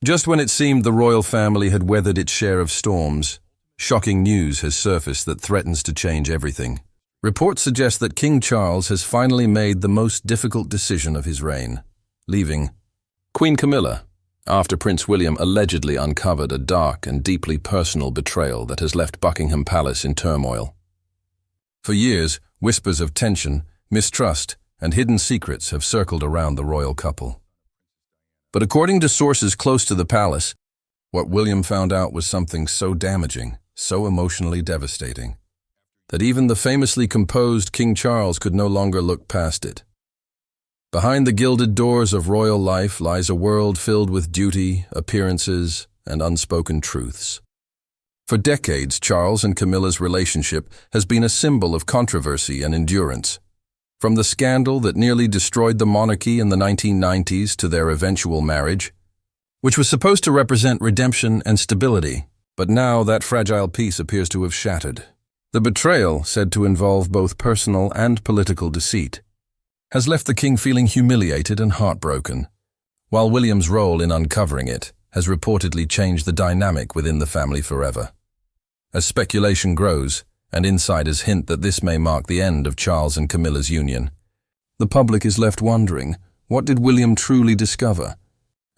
Just when it seemed the royal family had weathered its share of storms, shocking news has surfaced that threatens to change everything. Reports suggest that King Charles has finally made the most difficult decision of his reign, leaving Queen Camilla, after Prince William allegedly uncovered a dark and deeply personal betrayal that has left Buckingham Palace in turmoil. For years, whispers of tension, mistrust, and hidden secrets have circled around the royal couple. But according to sources close to the palace, what William found out was something so damaging, so emotionally devastating, that even the famously composed King Charles could no longer look past it. Behind the gilded doors of royal life lies a world filled with duty, appearances, and unspoken truths. For decades, Charles and Camilla's relationship has been a symbol of controversy and endurance. From the scandal that nearly destroyed the monarchy in the 1990s to their eventual marriage, which was supposed to represent redemption and stability, but now that fragile peace appears to have shattered. The betrayal, said to involve both personal and political deceit, has left the king feeling humiliated and heartbroken, while William's role in uncovering it has reportedly changed the dynamic within the family forever. As speculation grows, and insiders hint that this may mark the end of Charles and Camilla's union, the public is left wondering, what did William truly discover?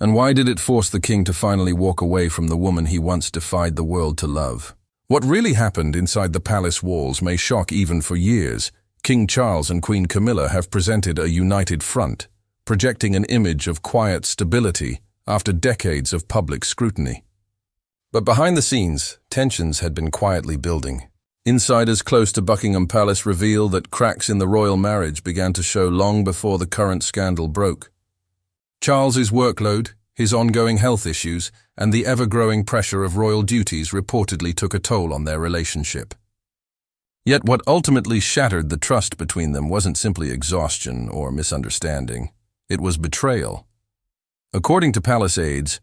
And why did it force the king to finally walk away from the woman he once defied the world to love? What really happened inside the palace walls may shock even for years. King Charles and Queen Camilla have presented a united front, projecting an image of quiet stability after decades of public scrutiny. But behind the scenes, tensions had been quietly building. Insiders close to Buckingham Palace reveal that cracks in the royal marriage began to show long before the current scandal broke. Charles's workload, his ongoing health issues, and the ever-growing pressure of royal duties reportedly took a toll on their relationship. Yet what ultimately shattered the trust between them wasn't simply exhaustion or misunderstanding. It was betrayal. According to palace aides,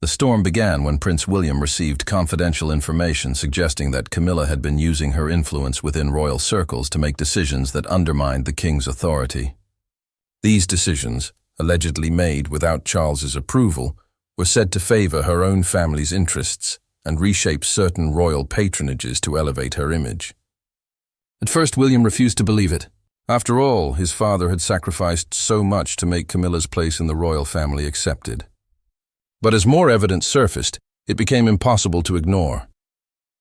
the storm began when Prince William received confidential information suggesting that Camilla had been using her influence within royal circles to make decisions that undermined the king's authority. These decisions, allegedly made without Charles's approval, were said to favor her own family's interests and reshape certain royal patronages to elevate her image. At first, William refused to believe it. After all, his father had sacrificed so much to make Camilla's place in the royal family accepted. But as more evidence surfaced, it became impossible to ignore.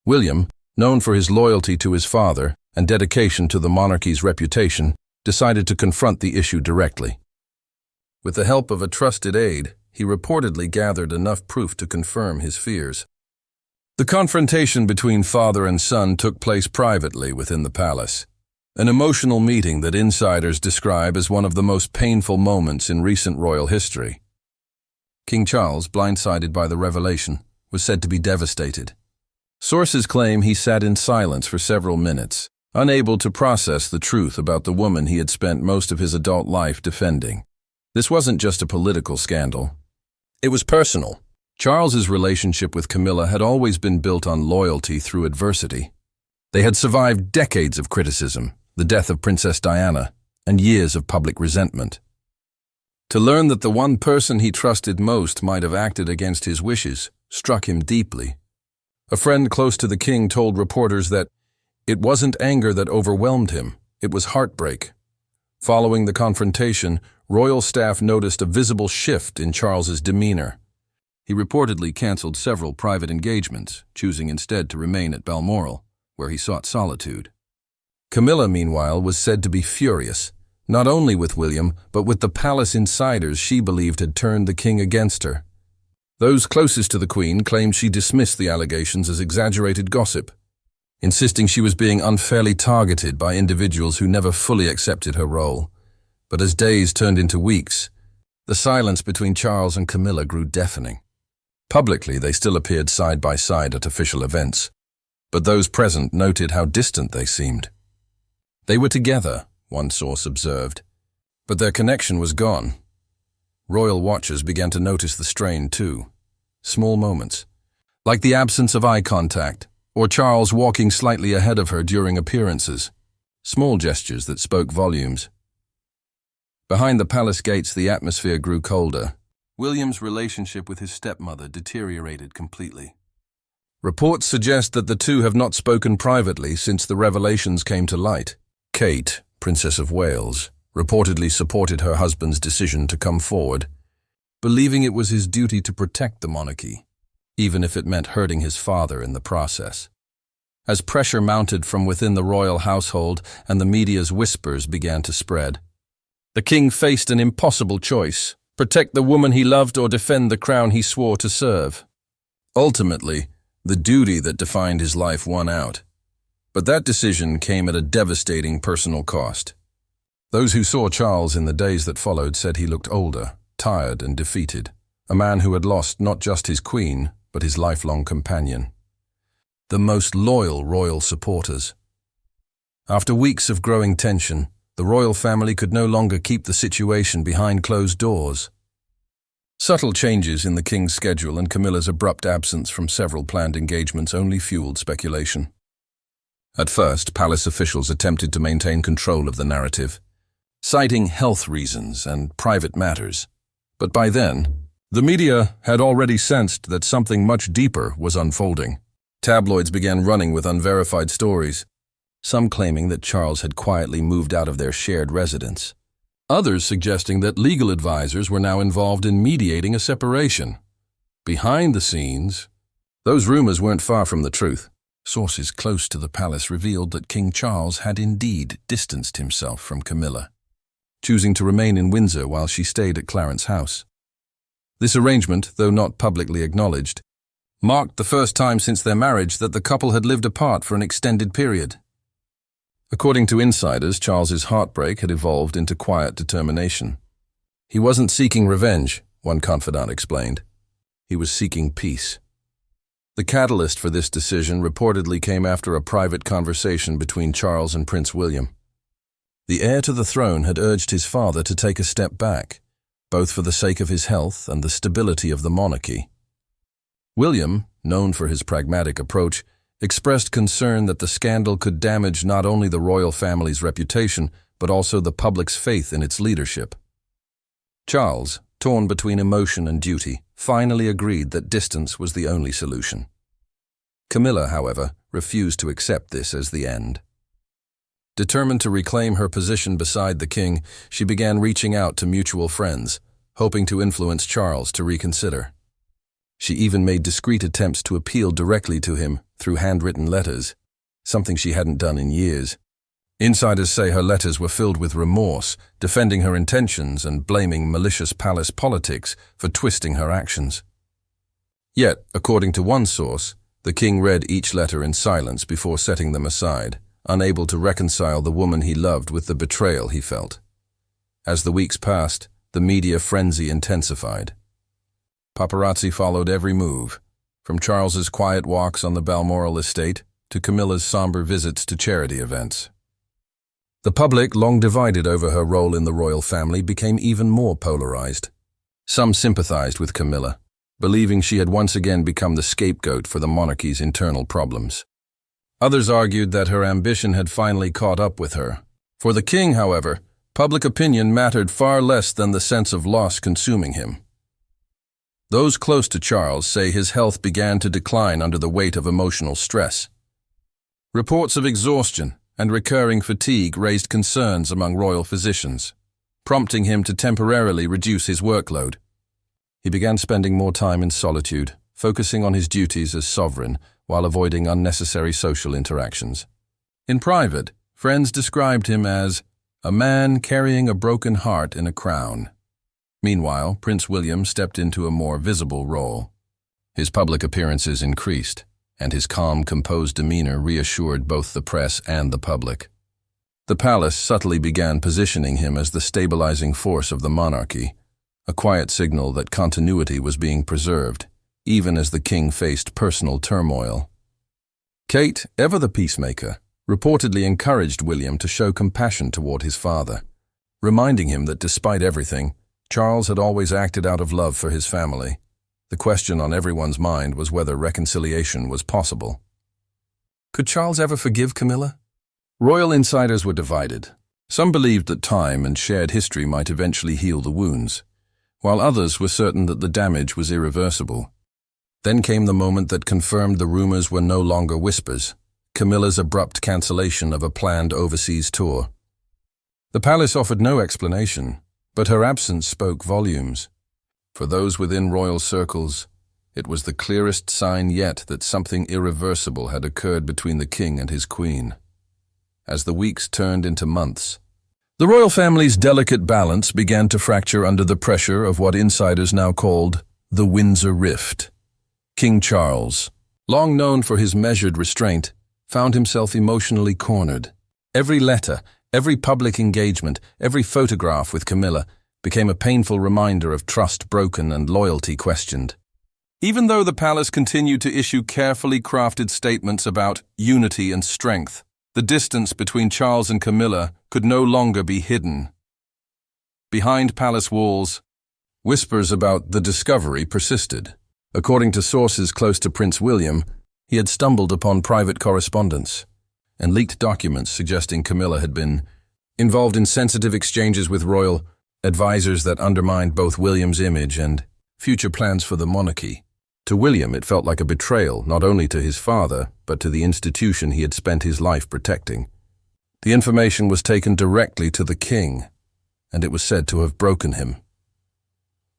William, known for his loyalty to his father and dedication to the monarchy's reputation, decided to confront the issue directly. With the help of a trusted aide, he reportedly gathered enough proof to confirm his fears. The confrontation between father and son took place privately within the palace, an emotional meeting that insiders describe as one of the most painful moments in recent royal history. King Charles, blindsided by the revelation, was said to be devastated. Sources claim he sat in silence for several minutes, unable to process the truth about the woman he had spent most of his adult life defending. This wasn't just a political scandal. It was personal. Charles's relationship with Camilla had always been built on loyalty through adversity. They had survived decades of criticism, the death of Princess Diana, and years of public resentment. To learn that the one person he trusted most might have acted against his wishes struck him deeply. A friend close to the king told reporters that it wasn't anger that overwhelmed him, it was heartbreak. Following the confrontation, royal staff noticed a visible shift in Charles's demeanor. He reportedly canceled several private engagements, choosing instead to remain at Balmoral, where he sought solitude. Camilla, meanwhile, was said to be furious, not only with William, but with the palace insiders she believed had turned the king against her. Those closest to the Queen claimed she dismissed the allegations as exaggerated gossip, insisting she was being unfairly targeted by individuals who never fully accepted her role. But as days turned into weeks, the silence between Charles and Camilla grew deafening. Publicly, they still appeared side by side at official events, but those present noted how distant they seemed. They were together, one source observed, but their connection was gone. Royal watchers began to notice the strain too. Small moments, like the absence of eye contact, or Charles walking slightly ahead of her during appearances. Small gestures that spoke volumes. Behind the palace gates, the atmosphere grew colder, William's relationship with his stepmother deteriorated completely. Reports suggest that the two have not spoken privately since the revelations came to light. Kate, Princess of Wales, reportedly supported her husband's decision to come forward, believing it was his duty to protect the monarchy, even if it meant hurting his father in the process. As pressure mounted from within the royal household and the media's whispers began to spread, the king faced an impossible choice: protect the woman he loved or defend the crown he swore to serve. Ultimately, the duty that defined his life won out. But that decision came at a devastating personal cost. Those who saw Charles in the days that followed said he looked older, tired and defeated, a man who had lost not just his queen, but his lifelong companion. The most loyal royal supporters. After weeks of growing tension, the royal family could no longer keep the situation behind closed doors. Subtle changes in the king's schedule and Camilla's abrupt absence from several planned engagements only fueled speculation. At first, palace officials attempted to maintain control of the narrative, citing health reasons and private matters. But by then, the media had already sensed that something much deeper was unfolding. Tabloids began running with unverified stories, some claiming that Charles had quietly moved out of their shared residence, others suggesting that legal advisors were now involved in mediating a separation. Behind the scenes, those rumors weren't far from the truth. Sources close to the palace revealed that King Charles had indeed distanced himself from Camilla, choosing to remain in Windsor while she stayed at Clarence's house. This arrangement, though not publicly acknowledged, marked the first time since their marriage that the couple had lived apart for an extended period. According to insiders, Charles's heartbreak had evolved into quiet determination. He wasn't seeking revenge, one confidant explained. He was seeking peace. The catalyst for this decision reportedly came after a private conversation between Charles and Prince William. The heir to the throne had urged his father to take a step back, both for the sake of his health and the stability of the monarchy. William, known for his pragmatic approach, expressed concern that the scandal could damage not only the royal family's reputation, but also the public's faith in its leadership. Charles, torn between emotion and duty, finally agreed that distance was the only solution. Camilla, however, refused to accept this as the end. Determined to reclaim her position beside the king, she began reaching out to mutual friends, hoping to influence Charles to reconsider. She even made discreet attempts to appeal directly to him through handwritten letters, something she hadn't done in years. Insiders say her letters were filled with remorse, defending her intentions and blaming malicious palace politics for twisting her actions. Yet, according to one source, the king read each letter in silence before setting them aside, unable to reconcile the woman he loved with the betrayal he felt. As the weeks passed, the media frenzy intensified. Paparazzi followed every move, from Charles's quiet walks on the Balmoral estate to Camilla's somber visits to charity events. The public, long divided over her role in the royal family, became even more polarized. Some sympathized with Camilla, believing she had once again become the scapegoat for the monarchy's internal problems. Others argued that her ambition had finally caught up with her. For the king, however, public opinion mattered far less than the sense of loss consuming him. Those close to Charles say his health began to decline under the weight of emotional stress. Reports of exhaustion and recurring fatigue raised concerns among royal physicians, prompting him to temporarily reduce his workload. He began spending more time in solitude, focusing on his duties as sovereign while avoiding unnecessary social interactions. In private, friends described him as a man carrying a broken heart in a crown. Meanwhile, Prince William stepped into a more visible role. His public appearances increased, and his calm, composed demeanor reassured both the press and the public. The palace subtly began positioning him as the stabilizing force of the monarchy, a quiet signal that continuity was being preserved, even as the king faced personal turmoil. Kate, ever the peacemaker, reportedly encouraged William to show compassion toward his father, reminding him that despite everything, Charles had always acted out of love for his family. The question on everyone's mind was whether reconciliation was possible. Could Charles ever forgive Camilla? Royal insiders were divided. Some believed that time and shared history might eventually heal the wounds, while others were certain that the damage was irreversible. Then came the moment that confirmed the rumors were no longer whispers: Camilla's abrupt cancellation of a planned overseas tour. The palace offered no explanation, but her absence spoke volumes. For those within royal circles, it was the clearest sign yet that something irreversible had occurred between the king and his queen. As the weeks turned into months, the royal family's delicate balance began to fracture under the pressure of what insiders now called the Windsor Rift. King Charles, long known for his measured restraint, found himself emotionally cornered. Every letter, every public engagement, every photograph with Camilla became a painful reminder of trust broken and loyalty questioned. Even though the palace continued to issue carefully crafted statements about unity and strength, the distance between Charles and Camilla could no longer be hidden. Behind palace walls, whispers about the discovery persisted. According to sources close to Prince William, he had stumbled upon private correspondence and leaked documents suggesting Camilla had been involved in sensitive exchanges with royal advisors that undermined both William's image and future plans for the monarchy. To William, it felt like a betrayal, not only to his father, but to the institution he had spent his life protecting. The information was taken directly to the king, and it was said to have broken him.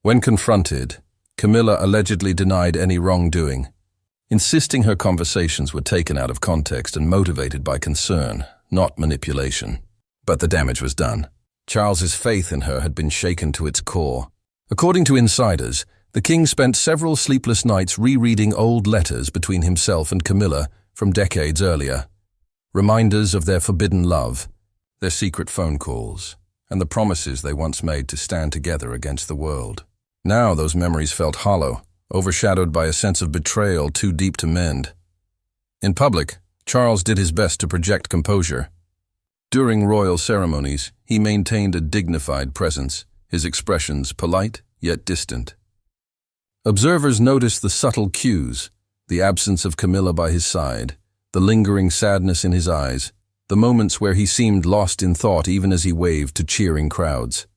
When confronted, Camilla allegedly denied any wrongdoing, insisting her conversations were taken out of context and motivated by concern, not manipulation. But the damage was done. Charles's faith in her had been shaken to its core. According to insiders, the king spent several sleepless nights rereading old letters between himself and Camilla from decades earlier, reminders of their forbidden love, their secret phone calls, and the promises they once made to stand together against the world. Now those memories felt hollow, overshadowed by a sense of betrayal too deep to mend. In public, Charles did his best to project composure. During royal ceremonies, he maintained a dignified presence, his expressions polite yet distant. Observers noticed the subtle cues, the absence of Camilla by his side, the lingering sadness in his eyes, the moments where he seemed lost in thought even as he waved to cheering crowds.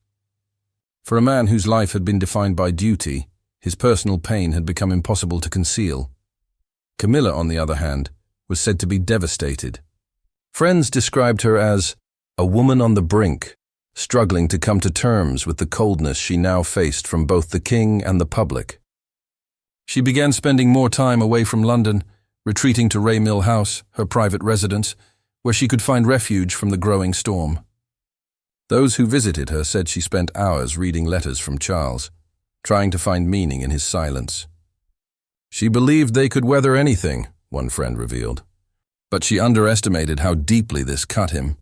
For a man whose life had been defined by duty, his personal pain had become impossible to conceal. Camilla, on the other hand, was said to be devastated. Friends described her as a woman on the brink, struggling to come to terms with the coldness she now faced from both the king and the public. She began spending more time away from London, retreating to Mill House, her private residence, where she could find refuge from the growing storm. Those who visited her said she spent hours reading letters from Charles, trying to find meaning in his silence. She believed they could weather anything, one friend revealed, but she underestimated how deeply this cut him.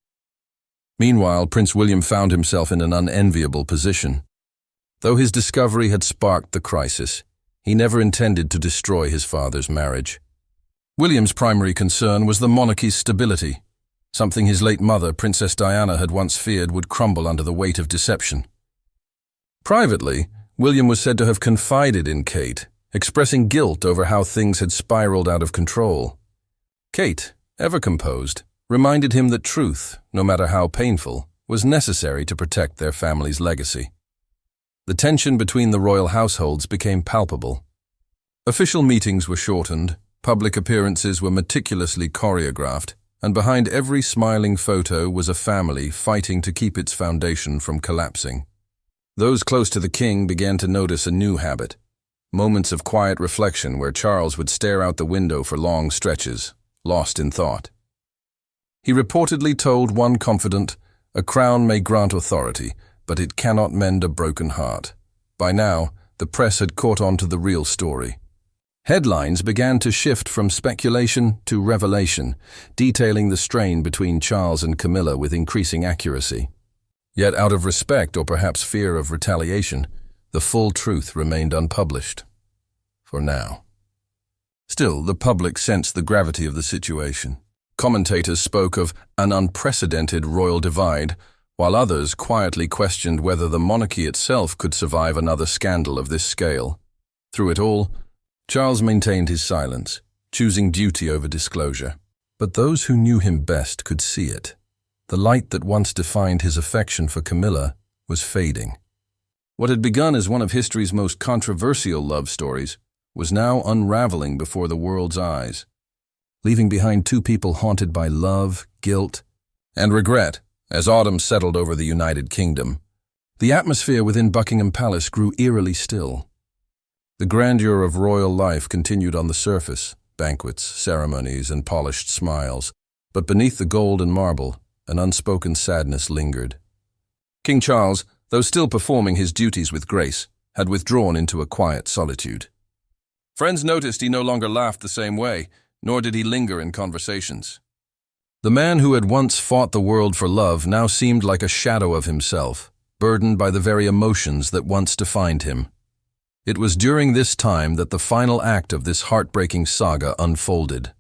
Meanwhile, Prince William found himself in an unenviable position. Though his discovery had sparked the crisis, he never intended to destroy his father's marriage. William's primary concern was the monarchy's stability, something his late mother, Princess Diana, had once feared would crumble under the weight of deception. Privately, William was said to have confided in Kate, expressing guilt over how things had spiraled out of control. Kate, ever composed, reminded him that truth, no matter how painful, was necessary to protect their family's legacy. The tension between the royal households became palpable. Official meetings were shortened, public appearances were meticulously choreographed, and behind every smiling photo was a family fighting to keep its foundation from collapsing. Those close to the king began to notice a new habit, moments of quiet reflection where Charles would stare out the window for long stretches, lost in thought. He reportedly told one confidant, "A crown may grant authority, but it cannot mend a broken heart." By now, the press had caught on to the real story. Headlines began to shift from speculation to revelation, detailing the strain between Charles and Camilla with increasing accuracy. Yet out of respect or perhaps fear of retaliation, the full truth remained unpublished. For now. Still, the public sensed the gravity of the situation. Commentators spoke of an unprecedented royal divide, while others quietly questioned whether the monarchy itself could survive another scandal of this scale. Through it all, Charles maintained his silence, choosing duty over disclosure. But those who knew him best could see it. The light that once defined his affection for Camilla was fading. What had begun as one of history's most controversial love stories was now unraveling before the world's eyes, leaving behind two people haunted by love, guilt, and regret. As autumn settled over the United Kingdom, the atmosphere within Buckingham Palace grew eerily still. The grandeur of royal life continued on the surface, banquets, ceremonies, and polished smiles, but beneath the gold and marble, an unspoken sadness lingered. King Charles, though still performing his duties with grace, had withdrawn into a quiet solitude. Friends noticed he no longer laughed the same way, nor did he linger in conversations. The man who had once fought the world for love now seemed like a shadow of himself, burdened by the very emotions that once defined him. It was during this time that the final act of this heartbreaking saga unfolded.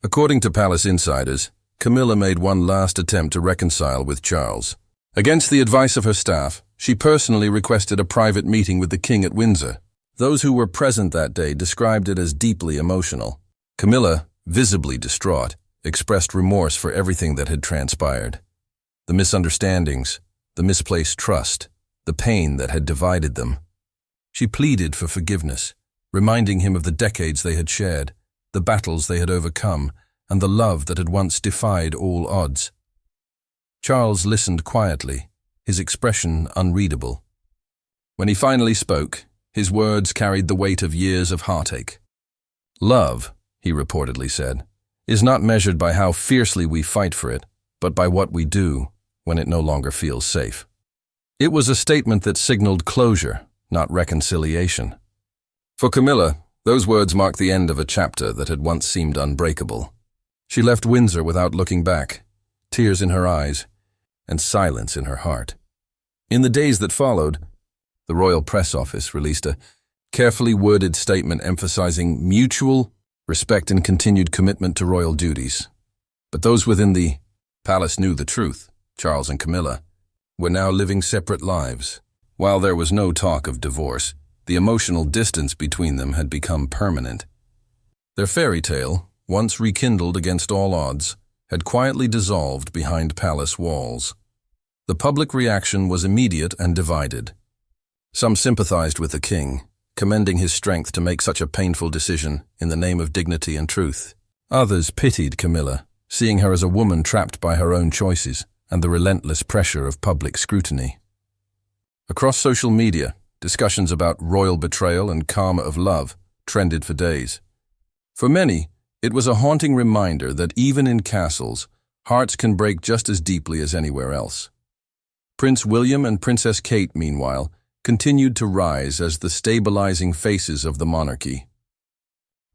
According to palace insiders, Camilla made one last attempt to reconcile with Charles. Against the advice of her staff, she personally requested a private meeting with the king at Windsor. Those who were present that day described it as deeply emotional. Camilla, visibly distraught, expressed remorse for everything that had transpired. The misunderstandings, the misplaced trust, the pain that had divided them. She pleaded for forgiveness, reminding him of the decades they had shared, the battles they had overcome, and the love that had once defied all odds. Charles listened quietly, his expression unreadable. When he finally spoke, his words carried the weight of years of heartache. "Love," he reportedly said, "is not measured by how fiercely we fight for it, but by what we do when it no longer feels safe." It was a statement that signaled closure, not reconciliation. For Camilla, those words marked the end of a chapter that had once seemed unbreakable. She left Windsor without looking back, tears in her eyes, and silence in her heart. In the days that followed, the Royal Press Office released a carefully worded statement emphasizing mutual respect and continued commitment to royal duties. But those within the palace knew the truth. Charles and Camilla were now living separate lives. While there was no talk of divorce, the emotional distance between them had become permanent. Their fairy tale, once rekindled against all odds, had quietly dissolved behind palace walls. The public reaction was immediate and divided. Some sympathized with the king, commending his strength to make such a painful decision in the name of dignity and truth. Others pitied Camilla, seeing her as a woman trapped by her own choices and the relentless pressure of public scrutiny. Across social media, discussions about royal betrayal and karma of love trended for days. For many, it was a haunting reminder that even in castles, hearts can break just as deeply as anywhere else. Prince William and Princess Kate, meanwhile, continued to rise as the stabilizing faces of the monarchy.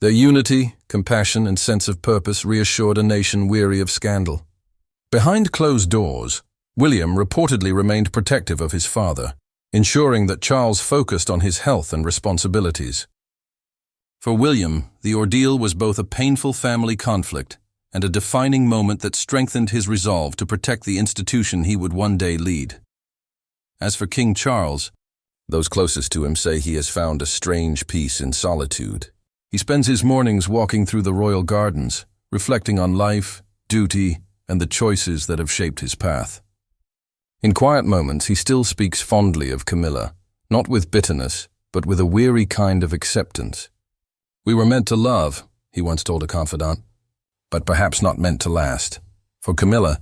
Their unity, compassion, and sense of purpose reassured a nation weary of scandal. Behind closed doors, William reportedly remained protective of his father, ensuring that Charles focused on his health and responsibilities. For William, the ordeal was both a painful family conflict and a defining moment that strengthened his resolve to protect the institution he would one day lead. As for King Charles, those closest to him say he has found a strange peace in solitude. He spends his mornings walking through the royal gardens, reflecting on life, duty, and the choices that have shaped his path. In quiet moments, he still speaks fondly of Camilla, not with bitterness, but with a weary kind of acceptance. "We were meant to love," he once told a confidant, "but perhaps not meant to last." For Camilla,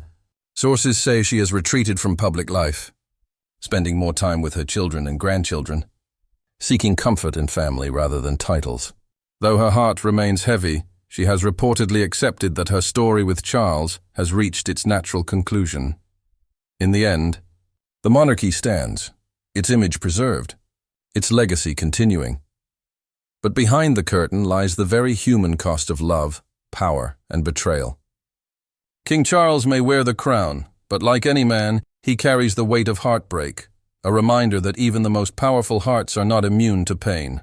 sources say she has retreated from public life, spending more time with her children and grandchildren, seeking comfort in family rather than titles. Though her heart remains heavy, she has reportedly accepted that her story with Charles has reached its natural conclusion. In the end, the monarchy stands, its image preserved, its legacy continuing. But behind the curtain lies the very human cost of love, power, and betrayal. King Charles may wear the crown, but like any man, he carries the weight of heartbreak, a reminder that even the most powerful hearts are not immune to pain.